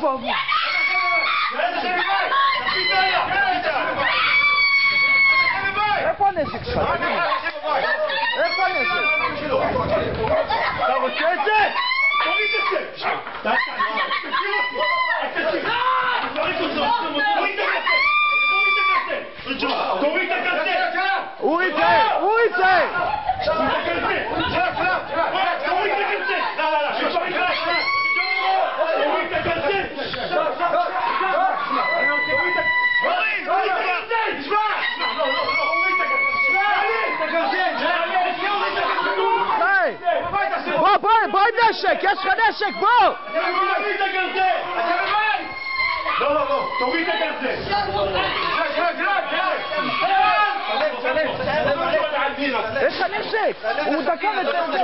ואבוי. איפה הנשק שלך? איפה הנשק? אתה רוצה את זה? תוריד את זה! תוריד את הקסה! הוא יצא! הוא יצא! תוריד את הקסה! תוריד את הקסה! בוא עם נשק! יש לך נשק! בוא! תוריד את הקסה! לא, תוריד את הקסה! יש לך נשק! הוא דקר את זה!